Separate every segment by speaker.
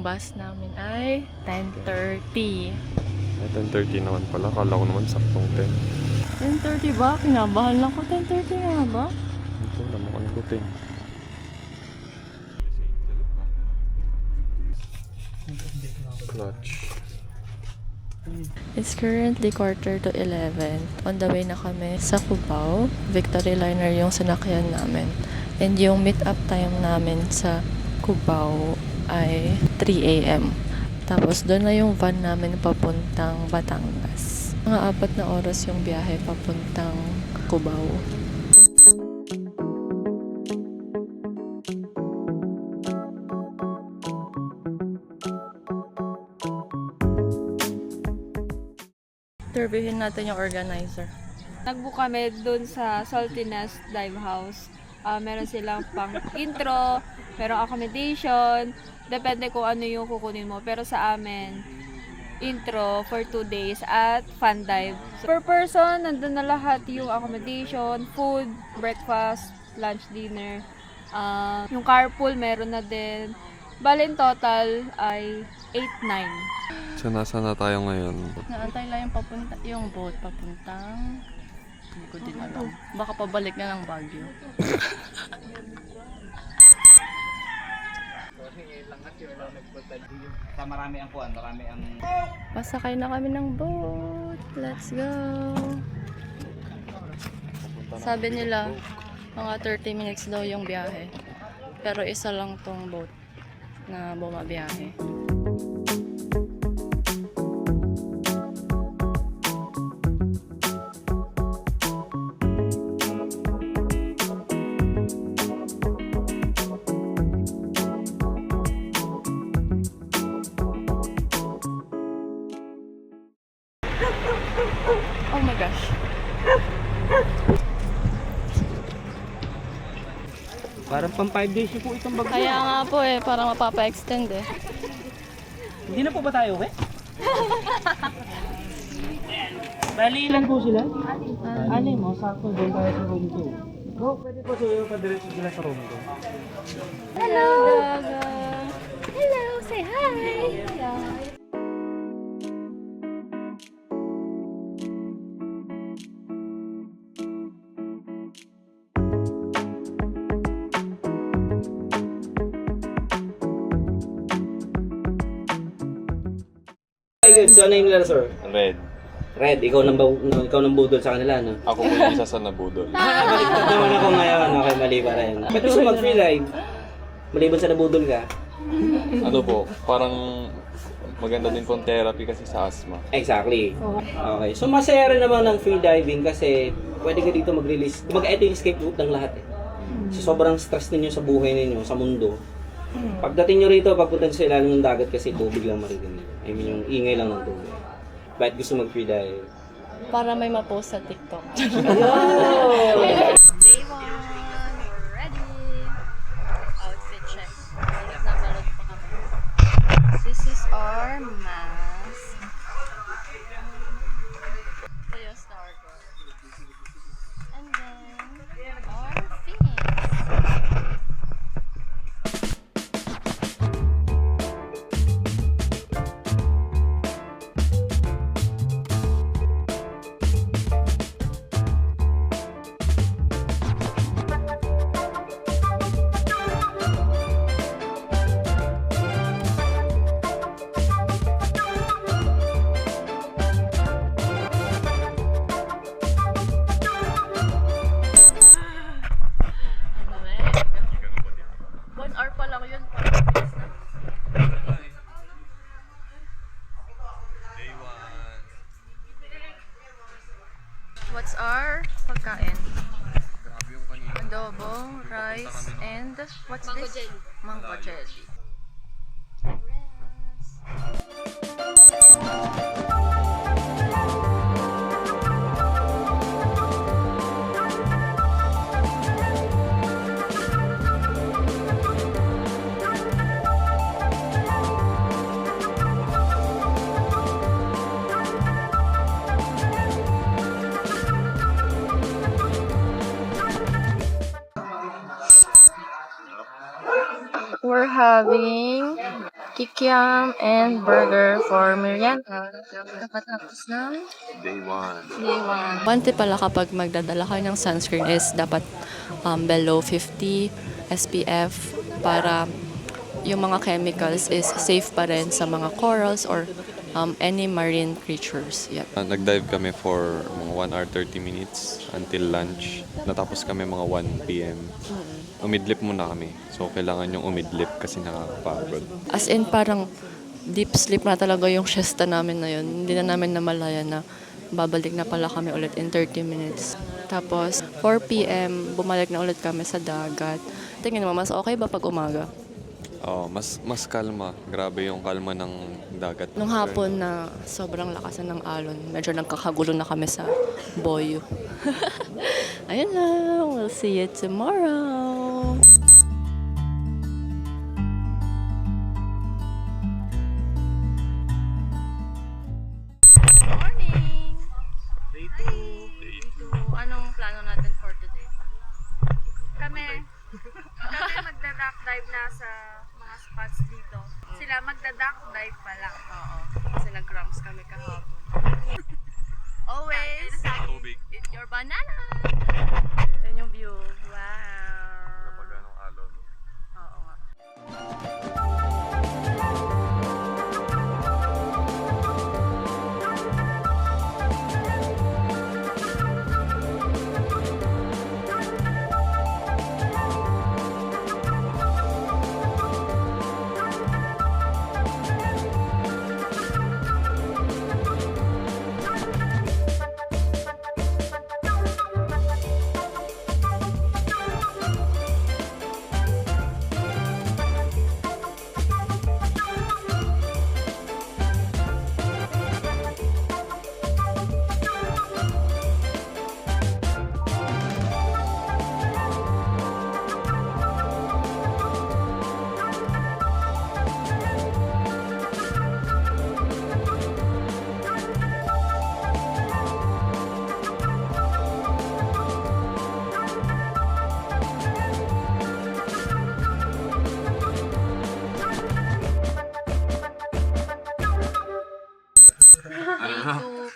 Speaker 1: bus namin ay 10:30.
Speaker 2: Ay, 10:30 naman pala. Kala ko naman saktong 10.
Speaker 1: 10:30 ba? Kinabahan lang ko. 10:30 nga ba?
Speaker 2: Ito, naman ko 10. Clutch.
Speaker 1: It's currently 10:45. On the way na kami sa Cubao. Victory Liner yung sinakyan namin. And yung meet-up time namin sa Cubao ay 3 a.m. Tapos doon na yung van namin papuntang Batangas. Mga 4 na oras yung biyahe papuntang Cubao. Interviewin natin yung organizer.
Speaker 3: Nag-book kami dun sa Saltiness Dive House. Meron silang pang intro, merong accommodation, depende kung ano yung kukunin mo. Pero sa amin, intro for 2 days at fun dive. So, per person, nandun na lahat yung accommodation, food, breakfast, lunch, dinner. Yung carpool, meron na din. Bale, in total ay 8-9.
Speaker 2: So, nasa na tayo ngayon?
Speaker 1: Naantay lang yung boat papuntang... Hindi ko din alam. Baka pabalik na ng Baguio.
Speaker 4: Marami ang kuan, marami ang...
Speaker 1: Pasakay na kami ng boat. Let's go! Sabi nila, mga 30 minutes daw yung biyahe. Pero isa lang tong boat na bumabiyahe. Oh my gosh.
Speaker 4: Parang pang 5 days po itong bag.
Speaker 1: Kaya nga po parang mapapa-extend
Speaker 4: Hindi na po ba tayo, okay? Bali ilan po sila? Ano mo, sakto doon tayo sa room 2. Go, pwede po sa'yo padiretso sila sa room 2.
Speaker 1: Hello, Gaga. Hello, say hi.
Speaker 4: Ayun, so ano yung nila, sir?
Speaker 2: Red.
Speaker 4: Red, ikaw nang budol sa kanila, no?
Speaker 2: Ako po yung isa sa nabudol.
Speaker 4: Baliktad naman ako ngayon. Okay, mali pa rin. Pwede mo mag-free live. Maliban sa nabudol ka.
Speaker 2: Ano po, parang maganda din pong therapy kasi sa asthma.
Speaker 4: Exactly. Okay. So masaya rin naman ng free diving kasi pwede ka dito mag-release. Kumbaga ito yung escape route ng lahat eh. So sobrang stress ninyo sa buhay ninyo, sa mundo. Pagdating nyo rito, pagpunta sa ilalim ng dagat kasi tubig lang maririnig. I mean yung ingay lang ng tubig. Bakit gusto mag-free dive?
Speaker 1: Para may ma-post sa TikTok.
Speaker 3: Day 1, we're ready. Outfit check. Nabalot pa kami. This is our mask. Ito yung starter. And then, our fins. What's our pagkain? Adobo, rice, and what's Mango
Speaker 1: this?
Speaker 3: jelly.
Speaker 1: Mango jelly. We're having kikiam and burger for merienda. Kapatapos ng
Speaker 2: Day 1.
Speaker 1: day 1. One tip pala kapag magdadala kayo ng sunscreen is dapat below 50 SPF para yung mga chemicals is safe pa rin sa mga corals or any marine creatures. Yeah.
Speaker 2: Nag-dive kami for mga 1 hour 30 minutes until lunch. Natapos kami mga 1 p.m. Umidlip muna kami. So, kailangan yung umidlip kasi nakakapagod.
Speaker 1: As in, parang deep sleep na talaga yung siesta namin na yun. Hindi na namin namalayan na babalik na pala kami ulit in 30 minutes. Tapos, 4 p.m., bumalik na ulit kami sa dagat. Tingin mo, mas okay ba pag umaga?
Speaker 2: Oh, mas kalma. Grabe yung kalma ng dagat.
Speaker 1: Nung hapon na sobrang lakasan ng alon, medyo nagkakagulo na kami sa boyo. Ayun lang, we'll see you tomorrow! Morning! Day 2. Anong plano natin for today?
Speaker 3: Kami magda-duck dive na sa mga spots dito. Sila magda-duck dive pa lang.
Speaker 1: Oo, kasi nag-cramps kami kahapon. Always,
Speaker 2: Tubig.
Speaker 1: eat your banana! Yan yung view. Wow!
Speaker 2: Kapag anong alon.
Speaker 1: Oo nga.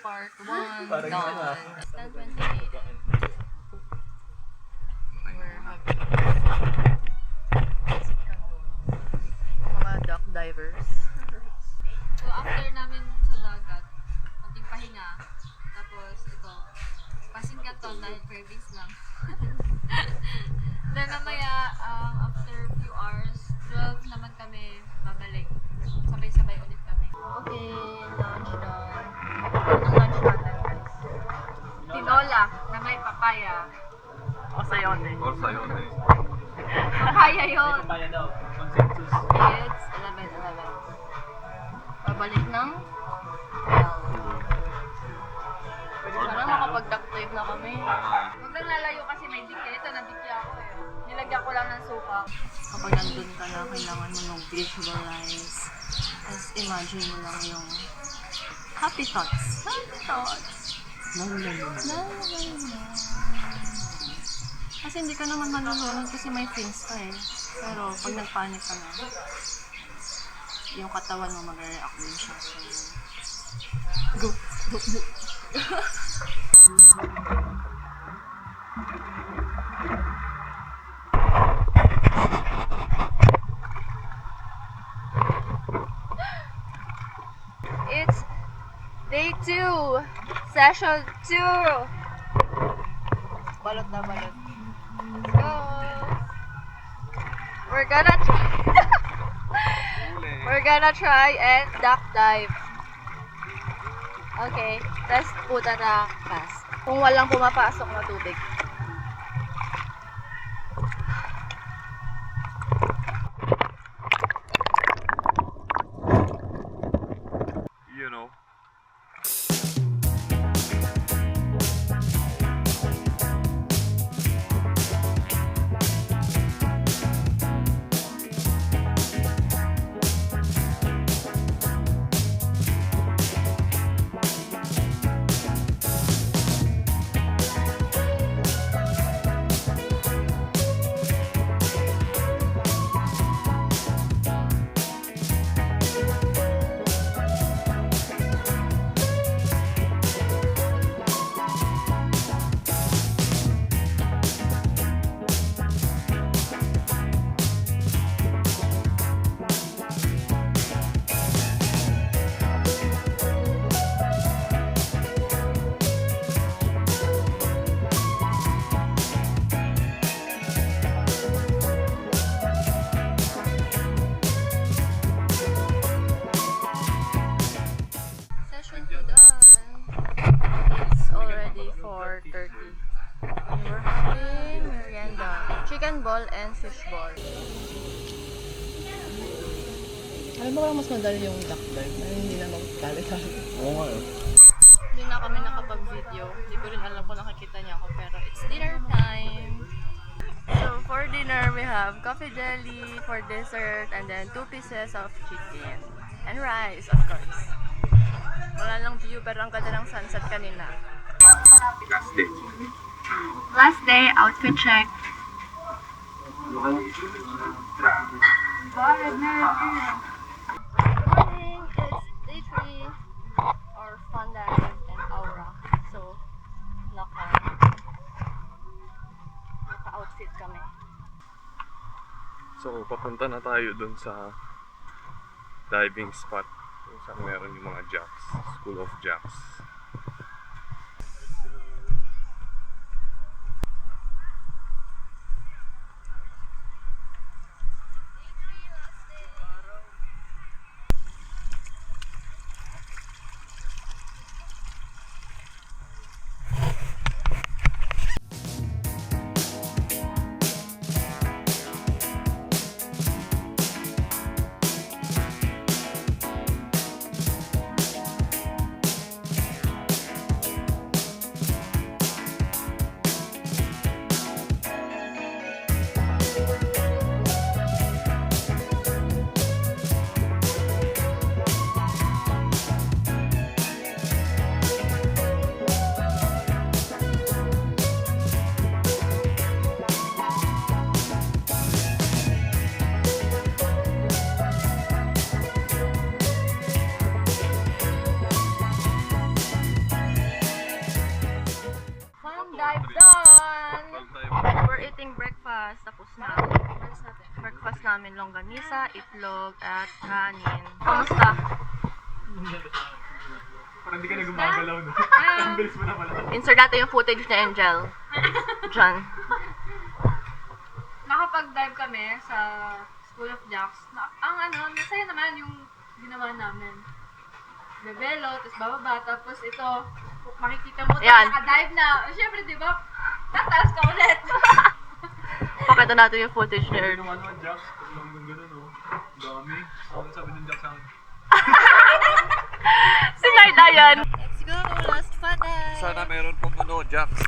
Speaker 1: Part 1 done. 10:28. We're having mga duck divers.
Speaker 3: So after namin sa dagat, konting pahinga. Tapos ito, pasingkaton dahil cravings lang. Then mamaya, after a few hours, 12 naman kami babalik. Sabay-sabay ulit kami.
Speaker 1: Okay, lunch done. Anong lunch natin, guys?
Speaker 3: Tinola na may papaya.
Speaker 1: O sayote.
Speaker 2: Or sa'yo,
Speaker 3: Papaya yun.
Speaker 1: It's 11:11. Babalik ng Sana makapag-duck dive na kami.
Speaker 3: Huwag nang lalayo kasi may dikya. Ito, nabikya ako eh. Nilagyan ko lang ng suka.
Speaker 1: Kapag nandun ka na, kailangan mo nung visualize. Tapos imagine mo lang yung happy thoughts. Happy thoughts. Kasi hindi ka naman malulunod kasi may fins ka eh. Pero pag nagpanic ka na, yung katawan mo mag-react din siya. So, go.
Speaker 3: It's day 2. Session 2.
Speaker 1: Balot na balot.
Speaker 3: Let's go. We're gonna try. We're gonna try and duck dive. Okay, let's put on a mask. Kung walang pumapasok na tubig.
Speaker 2: You know.
Speaker 1: Alam mo parang mas madali yung duck dive na hindi na magkali-kali.
Speaker 2: Oo nga eh.
Speaker 1: Hindi na kami nakapag-video. Hindi ko rin alam kung nakikita niya ako pero it's dinner time. So for dinner we have coffee jelly for dessert and then 2 pieces of chicken. And rice of course. Wala lang view pero ang ganda ng sunset kanina.
Speaker 3: Last day, outfit check.
Speaker 1: Morning, it's day 3 or fun dive and aura. So, naka-outfit kami.
Speaker 2: So, papunta na tayo dun sa diving spot kung saan meron yung mga jacks, School of Jacks.
Speaker 1: Fun dive done! We're eating breakfast. Tapos na. Breakfast namin longganisa, itlog, at kanin. Kamusta?
Speaker 2: Parang hindi ka na gumagalaw, no? Ang bilis mo na pala.
Speaker 1: Insert natin yung footage ni Angel. Diyan.
Speaker 3: Nakapag-dive kami sa School of Jacks. Masaya naman yung ginawa namin. Bebelo, tapos bababa, tapos ito, makikita mo,
Speaker 1: Yan.
Speaker 3: naka-dive na. Siyempre, di ba? Tataas ka ulit.
Speaker 1: Pakita natin yung footage ni Earl.
Speaker 2: Yung ano, jacks, lang ng gano'n, no? Dami. Ano sabi ng jacks sa akin?
Speaker 1: Si Narda yan. Let's go! Last fun dive!
Speaker 2: Sana meron pang ano, jacks.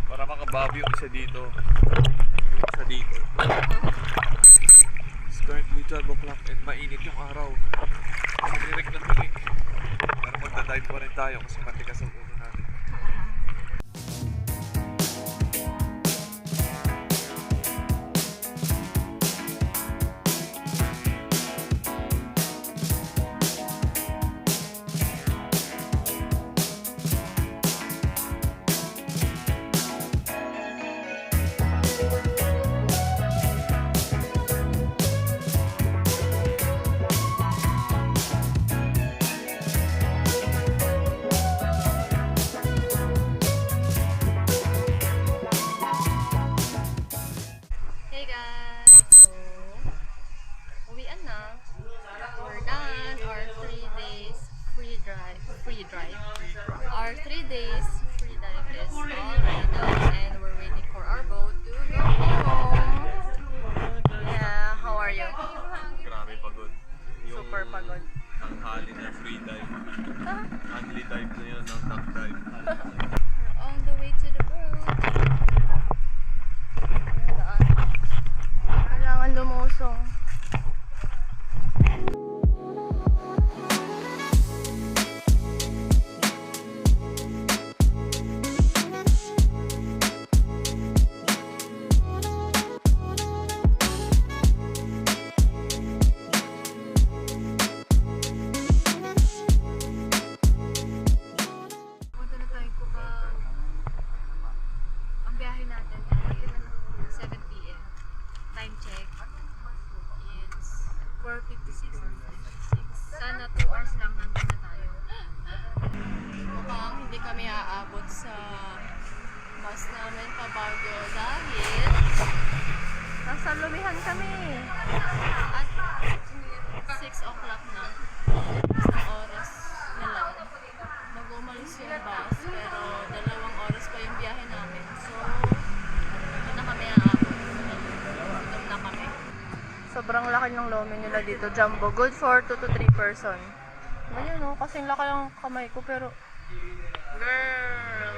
Speaker 2: Para makabawi yung isa dito. Isa dito. It's currently 12 o'clock and mainit yung araw. Matirik na tirik. Pero magdadive pa rin tayo kasi matigas ang ulo natin.
Speaker 1: Hey guys! So, uwian na. We're done our 3 days free drive. Our 3 days free dive is already done and we're waiting for our boat to go home. Yeah, how are you?
Speaker 2: Grabe pagod.
Speaker 1: Super pagod.
Speaker 2: Tanghali na free dive. Only dive na yun ng duck dive.
Speaker 1: We're on the way to the boat. Kailangan lumusong. Punta na tayo Cubao. Ang biyahe natin ay 7 p.m. Time check. It's 4:56 or 5:56. Sana 2 hours lang nandun na tayo. Mukhang hindi kami aabot sa bus namin pa Baguio dahil nasa lumihan kami. At 6 o'clock na. Isang oras na lang. Mag-umalis yung bus pero 2 oras pa yung biyahe namin. So, hindi na kami aabot. Sobrang laki ng lomi nila dito. Jumbo. Good for 2 to 3 person. Ganyan no, kasing laki ng kamay ko pero... Girl!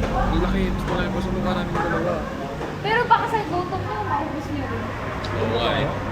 Speaker 5: Ang laki, mas malaki pa sa mukha namin dalawa.
Speaker 3: Pero baka sa gutom nyo, maubos nyo rin.
Speaker 5: Oo nga eh.